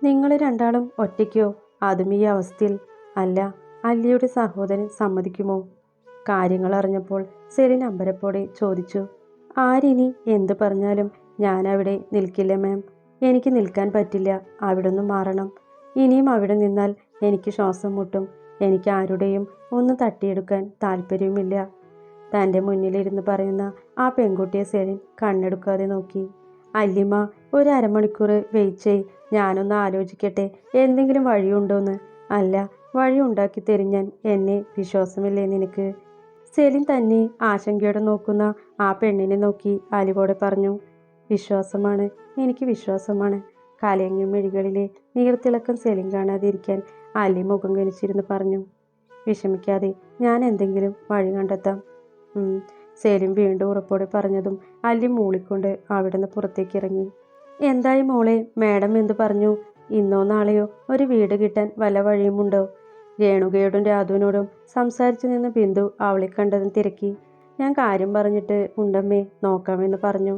നിങ്ങൾ രണ്ടാളും ഒറ്റയ്ക്കോ? അതും ഈ അവസ്ഥയിൽ? അല്ല, അല്ലിയുടെ സഹോദരൻ സമ്മതിക്കുമോ? കാര്യങ്ങൾ അറിഞ്ഞപ്പോൾ സെലിൻ അമ്പരപ്പോടെ ചോദിച്ചു. ആരിനി എന്തു പറഞ്ഞാലും ഞാൻ അവിടെ നിൽക്കില്ല മാം. എനിക്ക് നിൽക്കാൻ പറ്റില്ല. അവിടുന്ന് മാറണം. ഇനിയും അവിടെ നിന്നാൽ എനിക്ക് ശ്വാസം മുട്ടും. എനിക്ക് ആരുടെയും ഒന്നും തട്ടിയെടുക്കാൻ താല്പര്യവുമില്ല. തൻ്റെ മുന്നിലിരുന്ന് പറയുന്ന ആ പെൺകുട്ടിയെ സെലിൻ കണ്ണെടുക്കാതെ നോക്കി. അല്ലിമ്മ, ഒരു അരമണിക്കൂർ വെയിറ്റ് ചെയ്. ഞാനൊന്ന് ആലോചിക്കട്ടെ, എന്തെങ്കിലും വഴിയുണ്ടോന്ന്. അല്ല, വഴി ഉണ്ടാക്കി തരും ഞാൻ. എന്നെ വിശ്വാസമില്ലേ നിനക്ക്? സെലിൻ തന്നെ ആശങ്കയോടെ നോക്കുന്ന ആ പെണ്ണിനെ നോക്കി അലിവോടെ പറഞ്ഞു. വിശ്വാസമാണ്, എനിക്ക് വിശ്വാസമാണ്. കലങ്ങിയ മിഴികളിലെ നീർത്തിളക്കം സെലിൻ കാണാതിരിക്കാൻ അലി മുഖം കുനിച്ചിരുന്ന് പറഞ്ഞു. വിഷമിക്കാതെ, ഞാൻ എന്തെങ്കിലും വഴി കണ്ടെത്താം. സെലിൻ വീണ്ടും ഉറപ്പോടെ പറഞ്ഞതും അലി മൂളിക്കൊണ്ട് അവിടുന്ന് പുറത്തേക്ക് ഇറങ്ങി. എന്തായി മോളെ, മാഡം എന്തു പറഞ്ഞു? ഇന്നോ നാളെയോ ഒരു വീട് കിട്ടാൻ വല്ല വഴിയുമുണ്ടോ? രേണുകയോടും രാധുവിനോടും സംസാരിച്ചു നിന്ന് ബിന്ദു അവളെ കണ്ടതും തിരക്കി. ഞാൻ കാര്യം പറഞ്ഞിട്ട് ഉണ്ടമ്മേ, നോക്കാമെന്ന് പറഞ്ഞു.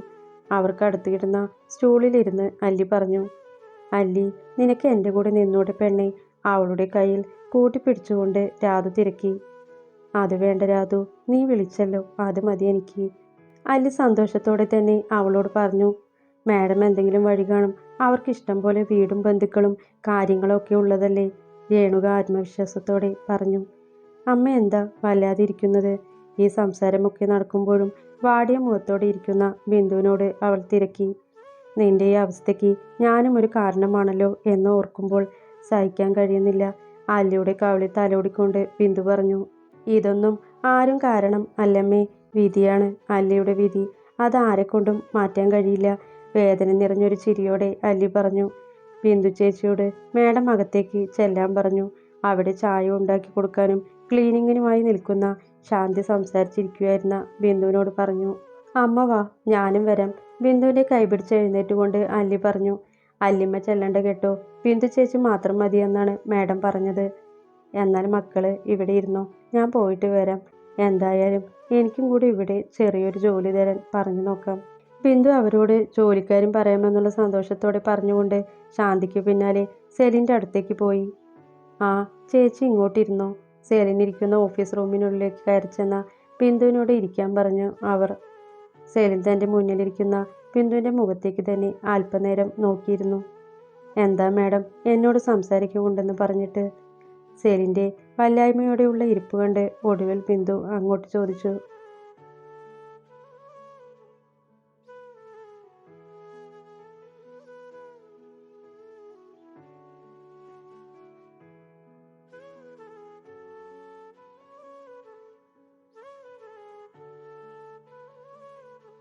അവർക്ക് അടുത്തിരുന്ന സ്റ്റൂളിലിരുന്ന് അല്ലി പറഞ്ഞു. അല്ലി, നിനക്ക് എൻ്റെ കൂടെ നിന്നൂടെ പെണ്ണെ? അവളുടെ കയ്യിൽ കൂട്ടിപ്പിടിച്ചുകൊണ്ട് രാധു തിരക്കി. അത് വേണ്ട രാധു, നീ വിളിച്ചല്ലോ, അത് മതി എനിക്ക്. അല്ലി സന്തോഷത്തോടെ തന്നെ അവളോട് പറഞ്ഞു. മാഡം എന്തെങ്കിലും വഴി കാണും. അവർക്ക് ഇഷ്ടം പോലെ വീടും ബന്ധുക്കളും കാര്യങ്ങളൊക്കെ ഉള്ളതല്ലേ? രേണുക ആത്മവിശ്വാസത്തോടെ പറഞ്ഞു. അമ്മ എന്താ വല്ലാതിരിക്കുന്നത്? ഈ സംസാരമൊക്കെ നടക്കുമ്പോഴും വാടിയ മുഖത്തോടെ ഇരിക്കുന്ന ബിന്ദുവിനോട് അവൾ തിരക്കി. നിന്റെ ഈ അവസ്ഥയ്ക്ക് ഞാനും ഒരു കാരണമാണല്ലോ എന്ന് ഓർക്കുമ്പോൾ സഹിക്കാൻ കഴിയുന്നില്ല. അല്ലിയുടെ കവിളിൽ തലോടിക്കൊണ്ട് ബിന്ദു പറഞ്ഞു. ഇതൊന്നും ആരും കാരണം അല്ലമ്മേ, വിധിയാണ്, അല്ലിയുടെ വിധി. അത് ആരെക്കൊണ്ടും മാറ്റാൻ കഴിയില്ല. വേദന നിറഞ്ഞൊരു ചിരിയോടെ അല്ലി പറഞ്ഞു. ബിന്ദു ചേച്ചിയോട് മേഡം അകത്തേക്ക് ചെല്ലാൻ പറഞ്ഞു. അവിടെ ചായ ഉണ്ടാക്കി കൊടുക്കാനും ക്ലീനിങ്ങിനുമായി നിൽക്കുന്ന ശാന്തി സംസാരിച്ചിരിക്കുകയായിരുന്ന ബിന്ദുവിനോട് പറഞ്ഞു. അമ്മ വാ, ഞാനും വരാം. ബിന്ദുവിൻ്റെ കൈപിടിച്ച് എഴുന്നേറ്റുകൊണ്ട് അല്ലി പറഞ്ഞു. അല്ലിമ്മ ചെല്ലണ്ട കേട്ടോ, ബിന്ദു ചേച്ചി മാത്രം മതിയെന്നാണ് മാഡം പറഞ്ഞത്. എന്നാൽ മക്കള് ഇവിടെ ഇരുന്നോ, ഞാൻ പോയിട്ട് വരാം. എന്തായാലും എനിക്കും കൂടി ഇവിടെ ചെറിയൊരു ജോലി തരാൻ പറഞ്ഞു നോക്കാം. ബിന്ദു അവരോട് ജോലിക്കാരും പറയാമെന്നുള്ള സന്തോഷത്തോടെ പറഞ്ഞുകൊണ്ട് ശാന്തിക്ക് പിന്നാലെ സെലിൻ്റെ അടുത്തേക്ക് പോയി. ആ ചേച്ചി ഇങ്ങോട്ടിരുന്നോ? സെലിൻ ഇരിക്കുന്ന ഓഫീസ് റൂമിനുള്ളിലേക്ക് കയറി ചെന്ന ബിന്ദുവിനോട് ഇരിക്കാൻ പറഞ്ഞു അവർ. സെലിൻ തൻ്റെ മുന്നിലിരിക്കുന്ന ബിന്ദുവിൻ്റെ മുഖത്തേക്ക് തന്നെ അല്പനേരം നോക്കിയിരുന്നു. എന്താ മാഡം, എന്നോട് സംസാരിക്കുന്നുണ്ടെന്ന് പറഞ്ഞിട്ട്? സെലിൻ്റെ വല്ലായ്മയോടെയുള്ള ഇരിപ്പ് കണ്ട് ഒടുവിൽ ബിന്ദു അങ്ങോട്ട് ചോദിച്ചു.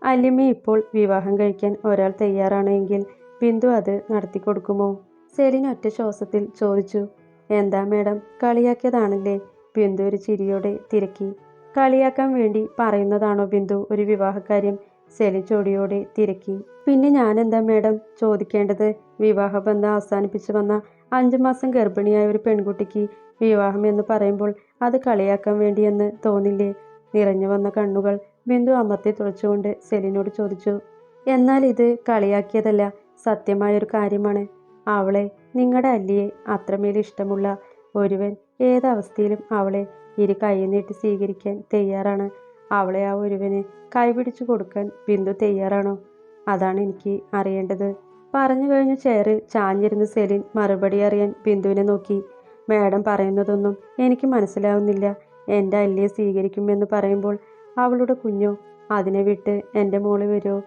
അല്ലിമ്മ ഇപ്പോൾ വിവാഹം കഴിക്കാൻ ഒരാൾ തയ്യാറാണെങ്കിൽ ബിന്ദു അത് നടത്തിക്കൊടുക്കുമോ? സെലിൻ ഒറ്റ ശ്വാസത്തിൽ ചോദിച്ചു. എന്താ മാഡം, കളിയാക്കിയതാണല്ലേ? ബിന്ദു ഒരു ചിരിയോടെ തിരക്കി. കളിയാക്കാൻ വേണ്ടി പറയുന്നതാണോ ബിന്ദു ഒരു വിവാഹകാര്യം? സെലിൻ ചൊടിയോടെ തിരക്കി. പിന്നെ ഞാനെന്താ മാഡം ചോദിക്കേണ്ടത്? വിവാഹബന്ധം അവസാനിപ്പിച്ചു വന്ന 5 മാസം ഗർഭിണിയായ ഒരു പെൺകുട്ടിക്ക് വിവാഹം എന്ന് പറയുമ്പോൾ അത് കളിയാക്കാൻ വേണ്ടിയെന്ന് തോന്നില്ലേ? നിറഞ്ഞു വന്ന കണ്ണുകൾ ബിന്ദു അമർത്തി തുറച്ചുകൊണ്ട് സെലിനോട് ചോദിച്ചു. എന്നാൽ ഇത് കളിയാക്കിയതല്ല, സത്യമായൊരു കാര്യമാണ്. അവളെ, നിങ്ങളുടെ അല്ലിയെ അത്രമേൽ ഇഷ്ടമുള്ള ഒരുവൻ ഏതവസ്ഥയിലും അവളെ ഇരു കൈ നീട്ടി സ്വീകരിക്കാൻ തയ്യാറാണ്. അവളെ ആ ഒരുവന് കൈപിടിച്ചു കൊടുക്കാൻ ബിന്ദു തയ്യാറാണോ? അതാണ് എനിക്ക് അറിയേണ്ടത്. പറഞ്ഞു കഴിഞ്ഞ ചെയറിൽ ചാഞ്ഞിരുന്ന സെലിൻ മറുപടി അറിയാൻ ബിന്ദുവിനെ നോക്കി. മാഡം പറയുന്നതൊന്നും എനിക്ക് മനസ്സിലാവുന്നില്ല. എൻ്റെ അല്ലിയെ സ്വീകരിക്കുമെന്ന് പറയുമ്പോൾ അവളുടെ കുഞ്ഞോ? അതിനെ വിട്ട് എൻ്റെ മോള് വരുമോ?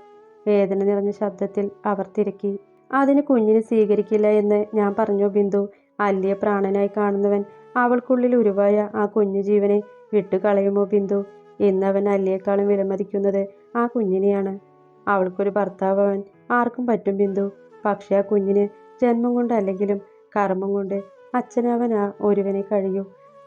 വേദന നിറഞ്ഞ ശബ്ദത്തിൽ അവർ തിരക്കി. അതിന് കുഞ്ഞിനെ സ്വീകരിക്കില്ല എന്ന് ഞാൻ പറഞ്ഞു ബിന്ദു. അല്ലിയെ പ്രാണനായി കാണുന്നവൻ അവൾക്കുള്ളിൽ ഉരുവായ ആ കുഞ്ഞു ജീവനെ വിട്ടുകളയുമോ ബിന്ദു? ഇന്ന് അവൻ അല്ലിയേക്കാളും വിലമതിക്കുന്നത് ആ കുഞ്ഞിനെയാണ്. അവൾക്കൊരു ഭർത്താവാൻ ആർക്കും പറ്റും ബിന്ദു. പക്ഷെ ആ കുഞ്ഞിന് ജന്മം കൊണ്ട് അല്ലെങ്കിലും കർമ്മം കൊണ്ട് അച്ഛനാവാൻ ആ ഒരുവനെ കഴിയൂ.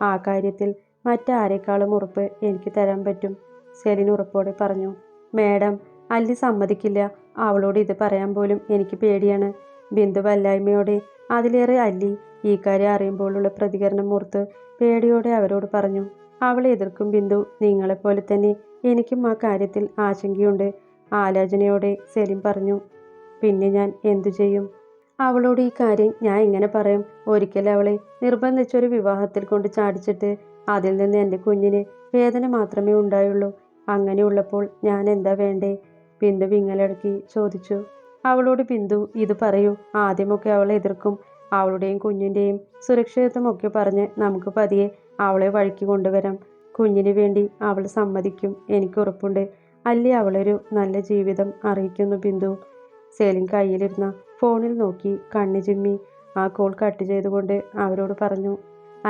ആ കാര്യത്തിൽ മറ്റാരേക്കാളും ഉറപ്പ് എനിക്ക് തരാൻ പറ്റും, സെലിൻ ഉറപ്പോടെ പറഞ്ഞു. മാഡം, അല്ലി സമ്മതിക്കില്ല. അവളോട് ഇത് പറയാൻ പോലും എനിക്ക് പേടിയാണ്. ബിന്ദു വല്ലായ്മയോടെ, അതിലേറെ അല്ലി ഈ കാര്യം അറിയുമ്പോഴുള്ള പ്രതികരണം ഓർത്ത് പേടിയോടെ അവരോട് പറഞ്ഞു. അവളെ എതിർക്കും ബിന്ദു, നിങ്ങളെപ്പോലെ തന്നെ എനിക്കും ആ കാര്യത്തിൽ ആശങ്കയുണ്ട്, ആലോചനയോടെ സെലിൻ പറഞ്ഞു. പിന്നെ ഞാൻ എന്തു ചെയ്യും? അവളോട് ഈ കാര്യം ഞാൻ ഇങ്ങനെ പറയും? ഒരിക്കൽ അവളെ നിർബന്ധിച്ചൊരു വിവാഹത്തിൽ കൊണ്ട് ചാടിച്ചിട്ട് അതിൽ നിന്ന് എൻ്റെ കുഞ്ഞിന് വേദന മാത്രമേ ഉണ്ടായുള്ളൂ. അങ്ങനെയുള്ളപ്പോൾ ഞാൻ എന്താ വേണ്ടേ? ബിന്ദു വിങ്ങലടക്കി ചോദിച്ചു. അവളോട് ബിന്ദു ഇത് പറയൂ. ആദ്യമൊക്കെ അവൾ എതിർക്കും. അവളുടെയും കുഞ്ഞിൻ്റെയും സുരക്ഷിതത്വമൊക്കെ പറഞ്ഞ് നമുക്ക് പതിയെ അവളെ വഴിക്ക് കൊണ്ടുവരാം. കുഞ്ഞിന് വേണ്ടി അവൾ സമ്മതിക്കും, എനിക്ക് ഉറപ്പുണ്ട്. അല്ലി അവളൊരു നല്ല ജീവിതം അറിയിക്കുന്നു ബിന്ദു. സെലിൻ കയ്യിലിരുന്ന ഫോണിൽ നോക്കി കണ്ണു ചിമ്മി ആ കോൾ കട്ട് ചെയ്തുകൊണ്ട് അവരോട് പറഞ്ഞു.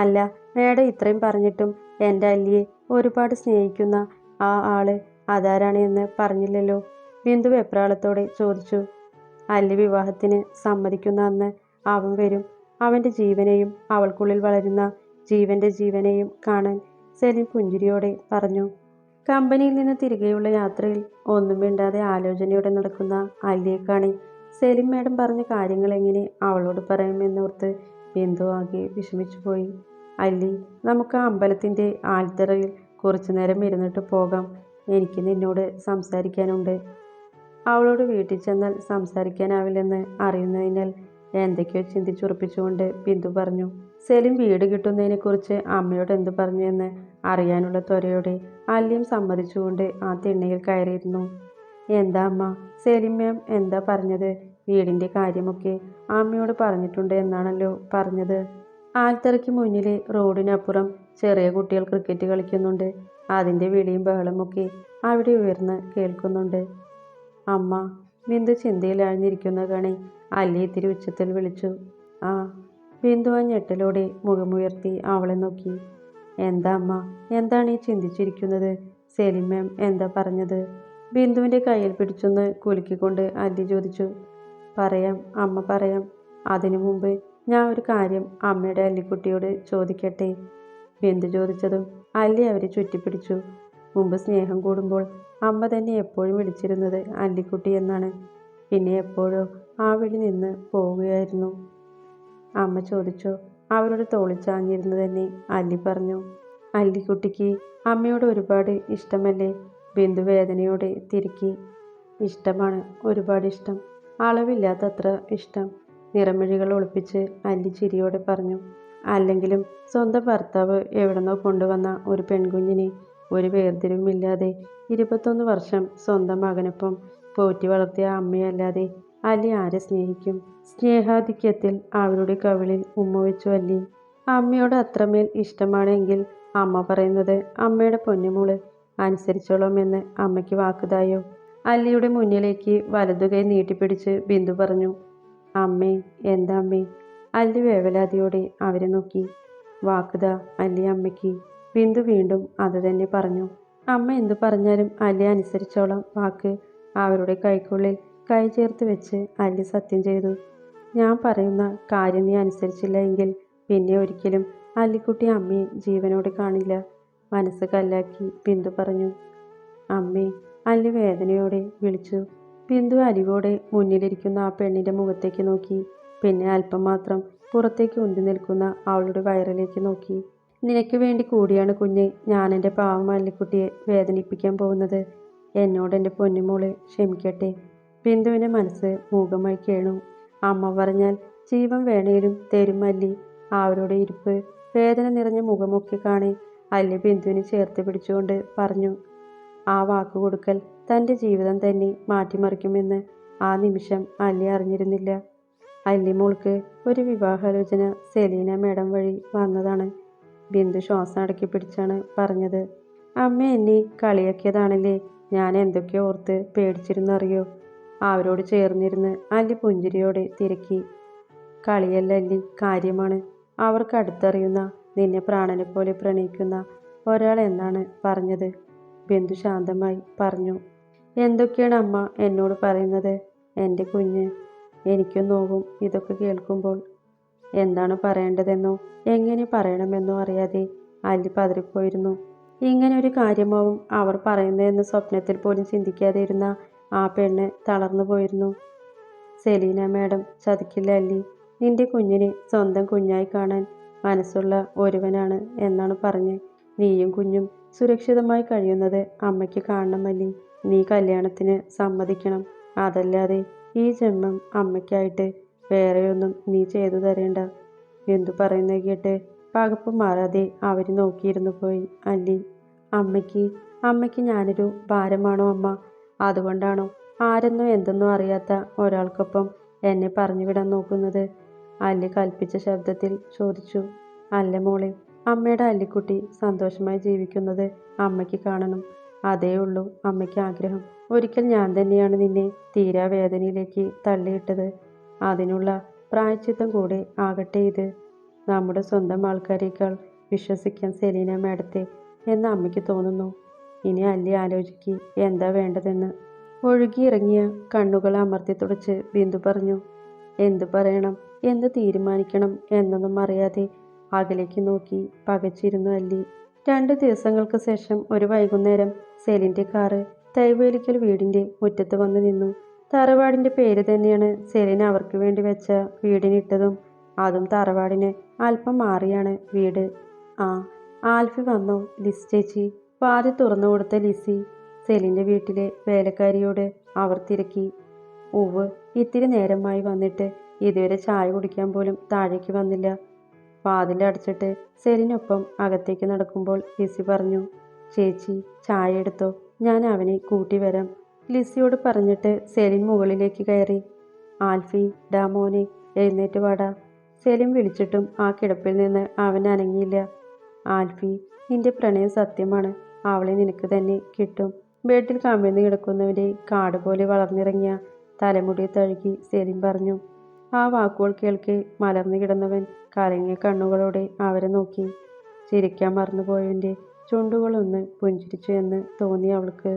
അല്ല മേഡം, ഇത്രയും പറഞ്ഞിട്ടും എൻ്റെ അല്ലിയെ ഒരുപാട് സ്നേഹിക്കുന്ന ആ ആള് അതാരാണ് എന്ന് പറഞ്ഞില്ലല്ലോ? ബിന്ദു വെപ്രാളത്തോടെ ചോദിച്ചു. അല്ലി വിവാഹത്തിന് സമ്മതിക്കുന്ന അന്ന് അവൻ വരും. അവൻ്റെ ജീവനെയും അവൾക്കുള്ളിൽ വളരുന്ന ജീവൻ്റെ ജീവനെയും കാണാൻ, സെലിൻ പുഞ്ചിരിയോടെ പറഞ്ഞു. കമ്പനിയിൽ നിന്ന് തിരികെയുള്ള യാത്രയിൽ ഒന്നും മിണ്ടാതെ ആലോചനയോടെ നടക്കുന്ന അല്ലിയെ കാണി സെലിൻ മേഡം പറഞ്ഞ കാര്യങ്ങൾ എങ്ങനെ അവളോട് പറയുമെന്നോർത്ത് ബിന്ദു ആകെ വിഷമിച്ചു പോയി. അല്ലി, നമുക്ക് ആ അമ്പലത്തിൻ്റെ ആൽത്തറയിൽ കുറച്ചു നേരം ഇരുന്നിട്ട് പോകാം. എനിക്ക് നിന്നോട് സംസാരിക്കാനുണ്ട്. അവളോട് വീട്ടിൽ ചെന്നാൽ സംസാരിക്കാനാവില്ലെന്ന് അറിയുന്നതിനാൽ എന്തൊക്കെയോ ചിന്തിച്ചുറപ്പിച്ചുകൊണ്ട് ബിന്ദു പറഞ്ഞു. സെലിൻ വീട് കിട്ടുന്നതിനെക്കുറിച്ച് അമ്മയോട് എന്തു പറഞ്ഞു എന്ന് അറിയാനുള്ള ത്വരയോടെ അല്ലിയും സമ്മതിച്ചുകൊണ്ട് ആ തിണ്ണയിൽ കയറിയിരുന്നു. എന്താ അമ്മ? സെലിൻ മാം എന്താ പറഞ്ഞത്? വീടിൻ്റെ കാര്യമൊക്കെ അമ്മയോട് പറഞ്ഞിട്ടുണ്ട് എന്നാണല്ലോ പറഞ്ഞത്. ആൽത്തറയ്ക്ക് മുന്നിലെ റോഡിനപ്പുറം ചെറിയ കുട്ടികൾ ക്രിക്കറ്റ് കളിക്കുന്നുണ്ട്. അതിൻ്റെ വിളിയും ബഹളമൊക്കെ അവിടെ ഉയർന്ന് കേൾക്കുന്നുണ്ട്. അമ്മ, ബിന്ദു ചിന്തയിൽ ആഴ്ന്നിരിക്കുന്ന കണി അല്ലി ഇത്തിരി ഉച്ചത്തിൽ വിളിച്ചു. ആ. ബിന്ദു ആ ഞെട്ടലോടെ മുഖമുയർത്തി അവളെ നോക്കി. എന്താ അമ്മ, എന്താണ് ഈ ചിന്തിച്ചിരിക്കുന്നത്? സെലിൻ മാം എന്താ പറഞ്ഞത്? ബിന്ദുവിൻ്റെ കയ്യിൽ പിടിച്ചൊന്ന് കുലുക്കിക്കൊണ്ട് അല്ലി ചോദിച്ചു. പറയാം അമ്മ, പറയാം. അതിനു മുമ്പ് ഞാൻ ഒരു കാര്യം അമ്മയുടെ അല്ലിക്കുട്ടിയോട് ചോദിക്കട്ടെ? ബിന്ദു ചോദിച്ചതും അല്ലി അവരെ ചുറ്റിപ്പിടിച്ചു. മുമ്പ് സ്നേഹം കൂടുമ്പോൾ അമ്മ തന്നെ എപ്പോഴും വിളിച്ചിരുന്നത് അല്ലിക്കുട്ടി എന്നാണ്. പിന്നെ എപ്പോഴോ ആ വിളി നിന്ന് പോവുകയായിരുന്നു. അമ്മ ചോദിച്ചോ? അവരുടെ തോളിൽ ചാഞ്ഞിരുന്നു തന്നെ അല്ലി പറഞ്ഞു. അല്ലിക്കുട്ടിക്ക് അമ്മയോട് ഒരുപാട് ഇഷ്ടമല്ലേ? ബിന്ദു വേദനയോടെ തിരുക്കി. ഇഷ്ടമാണ്, ഒരുപാട് ഇഷ്ടം, അളവില്ലാത്തത്ര ഇഷ്ടം. നിറമിഴികൾ ഒളിപ്പിച്ച് അല്ലി ചിരിയോടെ പറഞ്ഞു. അല്ലെങ്കിലും സ്വന്തം ഭർത്താവ് എവിടെന്നോ കൊണ്ടുവന്ന ഒരു പെൺകുഞ്ഞിനെ ഒരു വേർതിരിവുമില്ലാതെ 21 വർഷം സ്വന്തം മകനൊപ്പം പോറ്റി വളർത്തിയ അമ്മയല്ലാതെ അല്ലി ആരെ സ്നേഹിക്കും? സ്നേഹാധിക്യത്തിൽ അവരുടെ കവിളിൽ ഉമ്മ വെച്ചു അല്ലി. അമ്മയോട് അത്രമേൽ ഇഷ്ടമാണെങ്കിൽ അമ്മ പറയുന്നത് അമ്മയുടെ പൊന്നുമോള് അനുസരിച്ചോളാമെന്ന് അമ്മയ്ക്ക് വാക്കുതായോ? അല്ലിയുടെ മുന്നിലേക്ക് വലതുകൈ നീട്ടിപ്പിടിച്ച് ബിന്ദു പറഞ്ഞു. അമ്മേ. എന്താ അമ്മേ? അല്ലി വേവലാതിയോടെ അവരെ നോക്കി. വാക്കുതാ അല്ലി അമ്മയ്ക്ക്. ബിന്ദു വീണ്ടും അത് തന്നെ പറഞ്ഞു. അമ്മ എന്തു പറഞ്ഞാലും അല്ലി അനുസരിച്ചോളാം. വാക്ക്. അവരുടെ കൈക്കുള്ളിൽ കൈ ചേർത്ത് വെച്ച് അല്ലി സത്യം ചെയ്തു. ഞാൻ പറയുന്ന കാര്യം നീ അനുസരിച്ചില്ല എങ്കിൽ പിന്നെ ഒരിക്കലും അല്ലിക്കുട്ടി അമ്മയെ ജീവനോടെ കാണില്ല. മനസ്സ് കല്ലാക്കി ബിന്ദു പറഞ്ഞു. അമ്മേ. അല്ലി വേദനയോടെ വിളിച്ചു. ബിന്ദു അലിവോടെ മുന്നിലിരിക്കുന്ന ആ പെണ്ണിൻ്റെ മുഖത്തേക്ക് നോക്കി. പിന്നെ അല്പം മാത്രം പുറത്തേക്ക് ഉന്തി നിൽക്കുന്ന അവളുടെ വയറിലേക്ക് നോക്കി. നിനക്ക് വേണ്ടി കൂടിയാണ് കുഞ്ഞെ ഞാൻ എൻ്റെ പാവം അല്ലിക്കുട്ടിയെ വേദനിപ്പിക്കാൻ പോകുന്നത്. എന്നോട് എൻ്റെ പൊന്നുമോളെ ക്ഷമിക്കട്ടെ. ബിന്ദുവിൻ്റെ മനസ്സ് മൂകമായി കേണു. അമ്മ പറഞ്ഞാൽ ജീവൻ വേണേലും തരും അല്ലി. അവരുടെ ഇരിപ്പ്, വേദന നിറഞ്ഞ മുഖമൊക്കെ കാണി അല്ലി ബിന്ദുവിനെ ചേർത്ത് പിടിച്ചുകൊണ്ട് പറഞ്ഞു. ആ വാക്ക് കൊടുക്കൽ തൻ്റെ ജീവിതം തന്നെ മാറ്റിമറിക്കുമെന്ന് ആ നിമിഷം അല്ലി അറിഞ്ഞിരുന്നില്ല. അല്ലി മോൾക്ക് ഒരു വിവാഹാലോചന സെലീന മേഡം വഴി വന്നതാണ്. ബിന്ദു ശ്വാസം അടക്കി പിടിച്ചാണ് പറഞ്ഞത്. അമ്മ എന്നെ കളിയാക്കിയതാണല്ലേ? ഞാൻ എന്തൊക്കെയോ ഓർത്ത് പേടിച്ചിരുന്നറിയോ? അവരോട് ചേർന്നിരുന്ന് അല്ലി പുഞ്ചിരിയോടെ തിരക്കി. കളിയല്ല അല്ലി, കാര്യമാണ്. അവർക്ക് അടുത്തറിയുന്ന, നിന്നെ പ്രാണനെ പോലെ പ്രണയിക്കുന്ന ഒരാൾ എന്നാണ് പറഞ്ഞത്. ബിന്ദു ശാന്തമായി പറഞ്ഞു. എന്തൊക്കെയാണ് അമ്മ എന്നോട് പറയുന്നത്? എൻ്റെ കുഞ്ഞ്. എനിക്കും നോവും ഇതൊക്കെ കേൾക്കുമ്പോൾ. എന്താണ് പറയേണ്ടതെന്നോ എങ്ങനെ പറയണമെന്നോ അറിയാതെ അല്ലി പതറിപ്പോയിരുന്നു. ഇങ്ങനെ ഒരു കാര്യമാവും അവർ പറയുന്നതെന്ന് സ്വപ്നത്തിൽ പോലും ചിന്തിക്കാതെ ഇരുന്ന ആ പെണ്ണ് തളർന്നു പോയിരുന്നു. സെലീന മേഡം ചതിക്കില്ല അല്ലി. നിന്റെ കുഞ്ഞിനെ സ്വന്തം കുഞ്ഞായി കാണാൻ മനസ്സുള്ള ഒരുവനാണ് എന്നാണ് പറഞ്ഞ് നീയും കുഞ്ഞും സുരക്ഷിതമായി കഴിയുന്നത് അമ്മയ്ക്ക് കാണണം അല്ലി. നീ കല്യാണത്തിന് സമ്മതിക്കണം. അതല്ലാതെ ഈ ജന്മം അമ്മയ്ക്കായിട്ട് വേറെയൊന്നും നീ ചെയ്തു തരേണ്ട. എന്തു പറയുന്നത് കേട്ട് പകപ്പ് മാറാതെ അവർ നോക്കിയിരുന്നു പോയി അല്ലി. അമ്മയ്ക്ക് ഞാനൊരു ഭാരമാണോ അമ്മ? അതുകൊണ്ടാണോ ആരെന്നോ എന്തെന്നോ അറിയാത്ത ഒരാൾക്കൊപ്പം എന്നെ പറഞ്ഞു വിടാൻ നോക്കുന്നത്? അല്ലി കൽപ്പിച്ച ശബ്ദത്തിൽ ചോദിച്ചു. അല്ല മോളെ, അമ്മയുടെ അല്ലിക്കുട്ടി സന്തോഷമായി ജീവിക്കുന്നത് അമ്മയ്ക്ക് കാണണം. അതേ ഉള്ളൂ അമ്മയ്ക്ക് ആഗ്രഹം. ഒരിക്കൽ ഞാൻ തന്നെയാണ് നിന്നെ തീരാ വേദനയിലേക്ക് തള്ളിയിട്ടത്. അതിനുള്ള പ്രായശ്ചിത്തം കൂടെ ആകട്ടെ ഇത്. നമ്മുടെ സ്വന്തം ആൾക്കാരേക്കാൾ വിശ്വസിക്കാൻ സെലീന മാഡത്തെ എന്ന് അമ്മയ്ക്ക് തോന്നുന്നു. ഇനി അല്ലി ആലോചിക്ക് എന്താ വേണ്ടതെന്ന്. ഒഴുകിയിറങ്ങിയ കണ്ണുകൾ അമർത്തി തുടച്ച് ബിന്ദു പറഞ്ഞു. എന്തു പറയണം, എന്ത് തീരുമാനിക്കണം എന്നൊന്നും അറിയാതെ അകലേക്ക് നോക്കി പകച്ചിരുന്നു അല്ലി. 2 ദിവസങ്ങൾക്ക് ശേഷം ഒരു വൈകുന്നേരം സെലിൻ്റെ കാറ് തൈവേലിക്കൽ വീടിൻ്റെ മുറ്റത്ത് വന്ന് നിന്നു. തറവാടിൻ്റെ പേര് തന്നെയാണ് സെലിൻ അവർക്ക് വേണ്ടി വെച്ച വീടിനിട്ടതും. അതും തറവാടിന് അല്പം മാറിയാണ് വീട്. ആ, ആൽഫി വന്നോ ലിസ് ചേച്ചി? വാതിൽ തുറന്നു കൊടുത്ത ലിസി സെലിൻ്റെ വീട്ടിലെ വേലക്കാരിയോട് അവർ തിരക്കി. ഉവ്, ഇത്തിരി നേരമായി വന്നിട്ട് ഇതുവരെ ചായ കുടിക്കാൻ പോലും താഴേക്ക് വന്നില്ല. വാതിലടച്ചിട്ട് സെലിനൊപ്പം അകത്തേക്ക് നടക്കുമ്പോൾ ലിസി പറഞ്ഞു. ചേച്ചി ചായ എടുത്തോ, ഞാൻ അവനെ കൂട്ടി വരാം. ലിസിയോട് പറഞ്ഞിട്ട് സെലിൻ മുകളിലേക്ക് കയറി. ആൽഫി, ഡാ മോനെ, എഴുന്നേറ്റ് വാടാ. സെലിൻ വിളിച്ചിട്ടും ആ കിടപ്പിൽ നിന്ന് അവൻ അനങ്ങിയില്ല. ആൽഫി, നിന്റെ പ്രണയം സത്യമാണ്. അവളെ നിനക്ക് തന്നെ കിട്ടും. ബെഡിൽ കമിഴ്ന്ന് കിടക്കുന്നവൻ്റെ കാട് പോലെ വളർന്നിറങ്ങിയ തലമുടി തഴുകി സെലിൻ പറഞ്ഞു. ആ വാക്കുകൾ കേൾക്കെ മലർന്നു കിടന്നവൻ കലങ്ങിയ കണ്ണുകളോടെ അവരെ നോക്കി. ചിരിക്കാൻ മറന്നുപോയവൻ്റെ ചുണ്ടുകളൊന്ന് പുഞ്ചിരിച്ചു എന്ന് തോന്നി അവൾക്ക്.